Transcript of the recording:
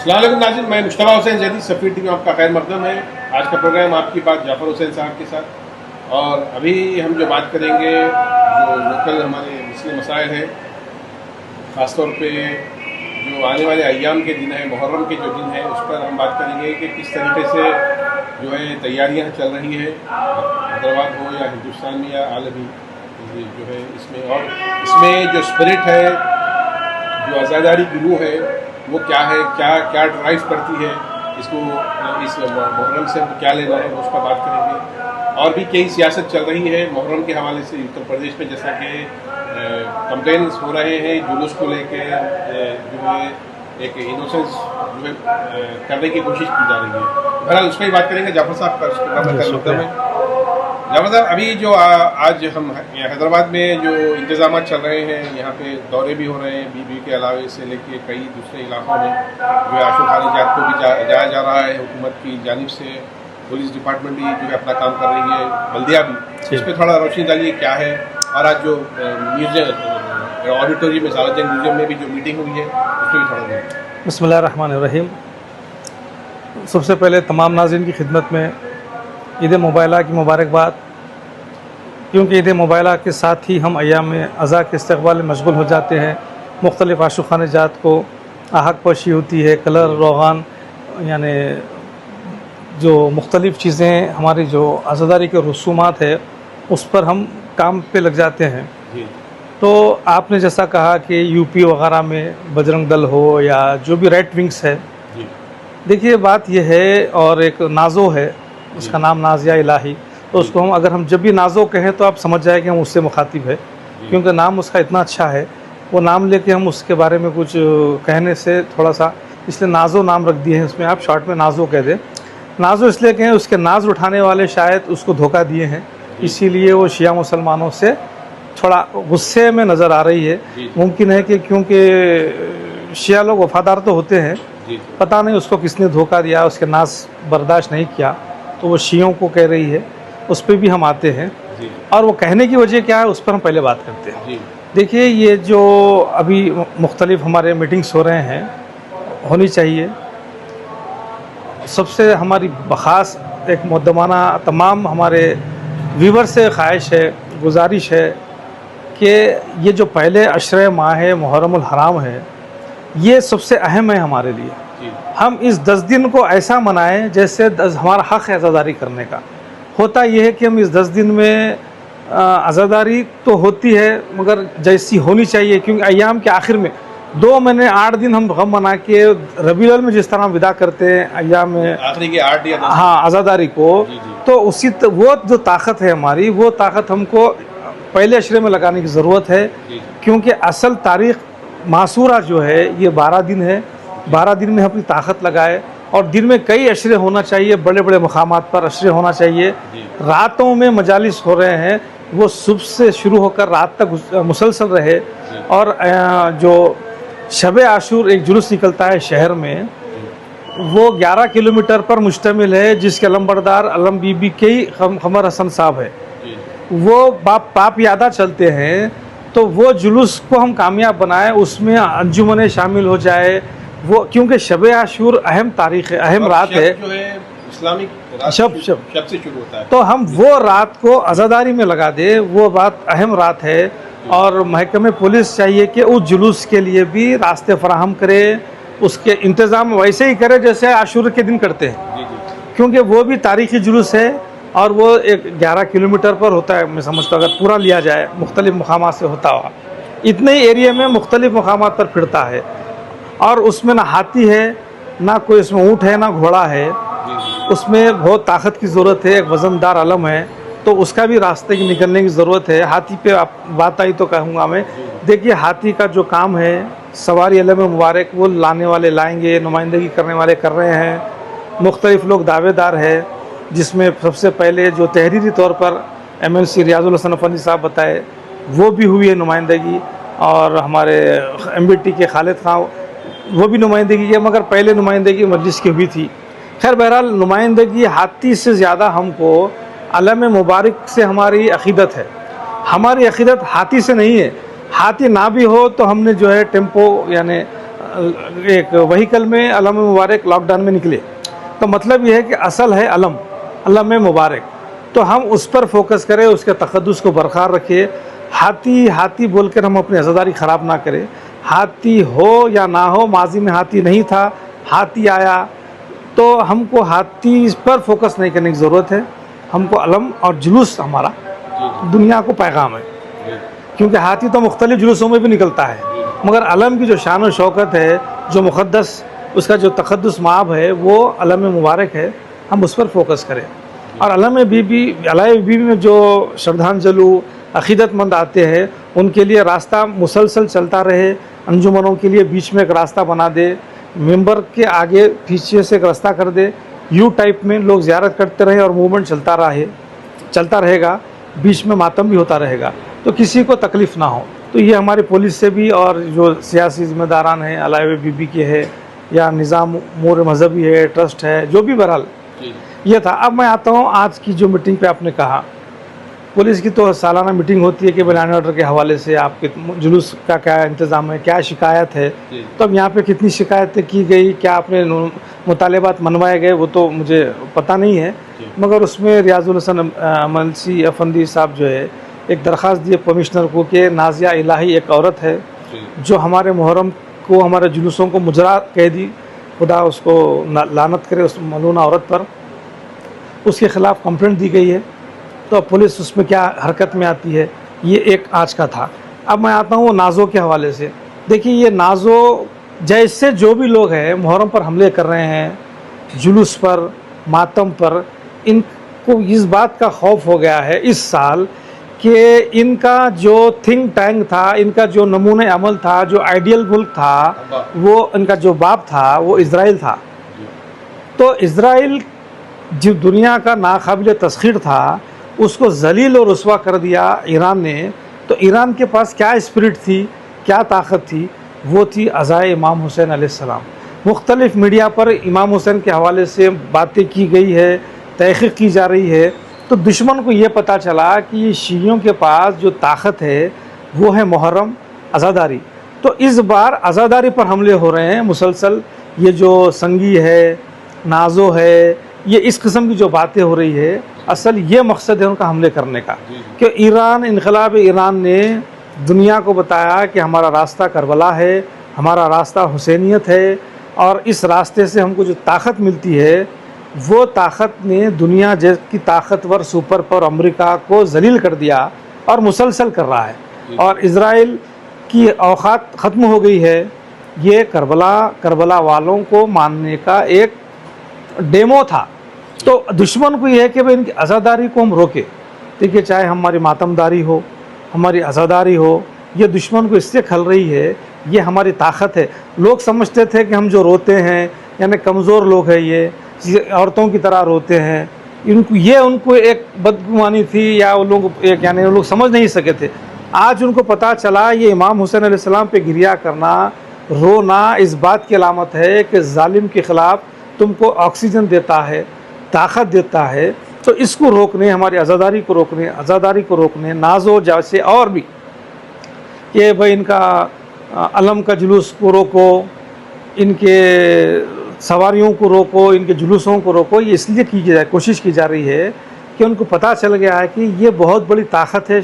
अस्सलाम वालेकुम नाज़रीन, मैं मुश्तबा हुसैन जदीद सफ़ीर टीवी आपका खैर मकदम है। आज का प्रोग्राम आपकी बात जाफ़र हुसैन साहब के साथ, और अभी हम जो बात करेंगे जो लोकल हमारे मुस्लिम मसाइल हैं, ख़ास तौर पे जो आने वाले अय्याम के दिन है, मुहर्रम के जो दिन है, उस पर हम बात करेंगे कि किस तरीके से जो है तैयारियाँ चल रही है, हैदराबाद हो या हिंदुस्तान में या आलमी जो है इसमें, और इसमें जो स्पिरिट है, जो आज़ादारी गिलू है, वो क्या है, क्या ड्राइव करती है इसको, इस मुहर्रम से क्या लेना है, उस पर बात करेंगे। और भी कई सियासत चल रही है मुहर्रम के हवाले से उत्तर प्रदेश में, जैसा कि कंप्लेन्स हो रहे हैं जुलूस को लेके, जो है एक इनोसेंस जो है करने की कोशिश की जा रही है। बहरहाल उस पर ही बात करेंगे। जाफर साहब का उसके जाफर साहब, अभी जो आज हम हैदराबाद में जो इंतजाम चल रहे हैं, यहाँ पे दौरे भी हो रहे हैं बीबी के अलावे से लेके कई दूसरे इलाकों में, जो है आशुल खारिजात को भी जाया जा रहा है हुकूमत की जानिब से, पुलिस डिपार्टमेंट भी जो है अपना काम कर रही है, बल्दिया भी। इस पर थोड़ा रोशनी डालिए क्या है। और आज जो म्यूजियम ऑडिटोरियम में, सालाजंग म्यूजियम में भी जो मीटिंग हुई है, उस पर भी थोड़ा बिस्मिल्लाहिर्रहमानिर्रहीम। सबसे पहले तमाम नाज़रीन की खिदमत में ईद मुबाइला की मुबारकबाद, क्योंकि ईद मुबाइला के साथ ही हम अय्याम में अज़ा के इस्तक़बाल में मशगूल हो जाते हैं। मुख्तलिफ़ आशुखाने जात को आहक पोशी होती है, कलर रोगान, यानी जो मुख्तलिफ़ चीज़ें हमारी जो आज़ादारी के रसूमात है, उस पर हम काम पे लग जाते हैं। तो आपने जैसा कहा कि यूपी वग़ैरह में बजरंग दल हो या जो भी राइट विंग्स है, देखिए बात यह है, और एक नाज़ो है, उसका नाम नाज़िया इलाही, तो उसको हम अगर हम जब भी नाज़ो कहें तो आप समझ जाए कि हम उससे मुखातिब है, क्योंकि नाम उसका इतना अच्छा है। वो नाम लेके हम उसके बारे में कुछ कहने से थोड़ा सा, इसलिए नाज़ो नाम रख दिए हैं, उसमें आप शॉर्ट में नाज़ो कह दें। नाज़ो इसलिए कहें, उसके नाज उठाने वाले शायद उसको धोखा दिए हैं, इसीलिए वो शिया मुसलमानों से थोड़ा गुस्से में नज़र आ रही है। मुमकिन है कि क्योंकि शिया लोग वफादार तो होते हैं, पता नहीं उसको किसने धोखा दिया, उसके नाज बर्दाश्त नहीं किया, तो वो शियों को कह रही है। उस पर भी हम आते हैं, और वो कहने की वजह क्या है उस पर हम पहले बात करते हैं। देखिए, ये जो अभी मुख्तलिफ हमारे मीटिंग्स हो रहे हैं, होनी चाहिए। सबसे हमारी बखास एक मुद्दमाना तमाम हमारे व्यूवर से ख्वाहिश है, गुजारिश है कि ये जो पहले अशरे माह मुहर्रमुल हराम है, ये सबसे अहम है हमारे लिए। हम इस 10 दिन को ऐसा मनाएं जैसे हमारा हक़ है आज़ादारी करने का। होता यह है कि हम इस 10 दिन में आज़ादारी तो होती है, मगर जैसी होनी चाहिए, क्योंकि अय्याम के आखिर में 2 महीने 8 दिन हम गम मना के रबीउल अव्वल में जिस तरह हम विदा करते हैं अय्याम में आखिरी के 8 या 10, हाँ, आज़ादारी को, तो उसी वो जो ताकत है हमारी, वो ताकत हमको पहले अशरे में लगाने की ज़रूरत है, क्योंकि असल तारीख़ मासूरा जो है ये 12 दिन है। 12 दिन में अपनी ताकत लगाए, और दिन में कई अशरे होना चाहिए, बड़े बड़े मकामात पर अशरे होना चाहिए। रातों में मजालिस हो रहे हैं, वो सुबह से शुरू होकर रात तक मुसलसल रहे। और जो शब आशूर एक जुलूस निकलता है शहर में, वो 11 किलोमीटर पर मुश्तमिल है, जिसके अलमबरदार अलम बीबी के ही क़मर हसन साहब है। वो पाप यादा चलते हैं, तो वो जुलूस को हम कामयाब बनाएं, उसमें अंजुमने शामिल हो जाए वो, क्योंकि शब आशूर अहम तारीख़ है, अहम रात है, जो है इस्लामिक शब से शुरू होता है। तो हम वो रात को आज़ादारी में लगा दे, वो बात अहम रात है। और महकमे पुलिस चाहिए कि उस जुलूस के लिए भी रास्ते फराहम करे, उसके इंतज़ाम वैसे ही करे जैसे आशूर के दिन करते हैं, क्योंकि वो भी तारीख़ी जुलूस है, और वो एक 11 किलोमीटर पर होता है। मैं समझता हूँ अगर पूरा लिया जाए, मुख्तलिफ़ मकामात से होता हुआ इतने ही एरिया में मुख्तलिफ़ मकामात पर फिरता है, और उसमें ना हाथी है, ना कोई उसमें ऊँट है, ना घोड़ा है, उसमें बहुत ताकत की ज़रूरत है, एक वज़नदार अलम है, तो उसका भी रास्ते की निकलने की ज़रूरत है। हाथी पे आप बात आई तो कहूँगा मैं, देखिए हाथी का जो काम है, सवारी अलम मुबारक वो लाने वाले लाएंगे, नुमाइंदगी करने वाले कर रहे हैं, मुख्तलिफ़ लोग दावेदार है, जिसमें सबसे पहले जो तहरीरी तौर पर MNC रियाजुल हसन अफंदी साहब बताए, वो भी हुई है नुमाइंदगी, और हमारे MBT के खालिद खां वो भी नुमाइंदगी की, मगर पहले नुमाइंदगी मजलिस की हुई थी। खैर बहरहाल नुमाइंदगी हाथी से ज़्यादा हमको अलम मुबारक से हमारी अक़ीदत है। हमारी अक़ीदत हाथी से नहीं है। हाथी ना भी हो तो हमने जो है टेम्पो यानी एक व्हीकल में अलम मुबारक लॉकडाउन में निकले, तो मतलब ये है कि असल है अलम मुबारक, तो हम उस पर फोकस करें, उसके तक़द्दुस को बरकरार रखें। हाथी बोलकर हम अपनी अज़ादारी ख़राब ना करें। हाथी हो या ना हो, माजी में हाथी नहीं था, हाथी आया, तो हमको हाथी पर फोकस नहीं करने की ज़रूरत है। हमको अलम और जुलूस हमारा दुनिया को पैगाम है, क्योंकि हाथी तो मुख्तलिफ जुलूसों में भी निकलता है, मगर अलम की जो शान और शौकत है, जो मुक़द्दस उसका जो तक़द्दुस माब है, वो अलम मुबारक है, हम उस पर फोकस करें। और अलम बीबी में जो श्रद्धांजलि अक़ीदतमंद आते हैं, उनके लिए रास्ता मुसलसल चलता रहे। अंजुमनों के लिए बीच में एक रास्ता बना दे, मेंबर के आगे पीछे से एक रास्ता कर दे, यू टाइप में लोग ज़ियारत करते रहे और मूवमेंट चलता रहेगा, बीच में मातम भी होता रहेगा, तो किसी को तकलीफ़ ना हो। तो ये हमारी पुलिस से भी और जो सियासी ज़िम्मेदारान हैं, अलाए बीबी के है या निज़ाम उमूर मज़हबी है, ट्रस्ट है, जो भी बहरहाल ये था। अब मैं आता हूँ आज की जो मीटिंग पे आपने कहा, पुलिस की तो सालाना मीटिंग होती है कि लॉ एंड ऑर्डर के हवाले से आपके जुलूस का क्या इंतज़ाम है, क्या शिकायत है। तो अब यहाँ पे कितनी शिकायतें की गई, क्या आपने मुतालबात मनवाए गए, वो तो मुझे पता नहीं है, मगर उसमें रियाजुल हसन मनसी अफंदी साहब जो है एक दरख्वास्त दिए कमिश्नर को कि नाजिया इलाही एक औरत है जो हमारे मुहर्रम को, हमारे जुलूसों को मुजरा कह दी, खुदा उसको लानत करे उस मलूना औरत पर, उसके ख़िलाफ़ कंप्लेंट दी गई है। तो पुलिस उसमें क्या हरकत में आती है, ये एक आज का था। अब मैं आता हूँ नाज़ों के हवाले से। देखिए, ये नाज़ों जैसे जो भी लोग हैं मुहर्रम पर हमले कर रहे हैं, जुलूस पर, मातम पर, इनको इस बात का खौफ हो गया है इस साल कि इनका जो थिंक टैंक था, इनका जो नमूने अमल था, जो आइडियल मुल्क था, वो इनका जो बाप था, वो इज़राइल था। तो इज़राइल जो दुनिया का नाकाबिल तस्खीर था, उसको जलील और रुस्वा कर दिया ईरान ने। तो ईरान के पास क्या स्पिरिट थी, क्या ताकत थी, वो थी अज़ाए इमाम हुसैन अलैहिस्सलाम। मुख्तलिफ़ मीडिया पर इमाम हुसैन के हवाले से बातें की गई है, तहक़ीक़ की जा रही है। तो दुश्मन को ये पता चला कि शियों के पास जो ताकत है वो है मुहर्रम, अज़ादारी। तो इस बार अज़ादारी पर हमले हो रहे हैं मुसलसल। ये जो संगी है, नाज़ो है, ये इस किस्म की जो बातें हो रही है, असल ये मकसद है उनका हमले करने का कि इनक़लाब ईरान ने दुनिया को बताया कि हमारा रास्ता करबला है, हमारा रास्ता हुसैनियत है, और इस रास्ते से हमको जो ताकत मिलती है, वो ताकत ने दुनिया की ताकतवर सुपर पावर अमेरिका को जलील कर दिया और मुसलसल कर रहा है। और इज़राइल की औकात ख़त्म हो गई है। ये करबला वालों को मानने का एक डेमो था। तो दुश्मन को यह है कि भाई इनकी अज़ादारी को हम रोके। देखिए, चाहे हमारी मातमदारी हो, हमारी अज़ादारी हो, ये दुश्मन को इससे खल रही है, ये हमारी ताकत है। लोग समझते थे कि हम जो रोते हैं यानी कमज़ोर लोग हैं, ये औरतों की तरह रोते हैं, उनको एक बदगुमानी थी, या वो लोग एक यानी वो लोग समझ नहीं सके थे। आज उनको पता चला ये इमाम हुसैन अलैहिस्सलाम पे गिरिया करना, रोना इस बात की अलामत है कि जालिम के ख़िलाफ़ तुमको ऑक्सीजन देता है, ताकत देता है। तो इसको रोकने, हमारी अज़ादारी को रोकने नाज़ो जैसे और भी कि भाई इनका अलम का जुलूस को रोको, इनके सवारियों को रोको, इनके जुलूसों को रोको। ये इसलिए कोशिश की जा रही है कि उनको पता चल गया है कि ये बहुत बड़ी ताकत है।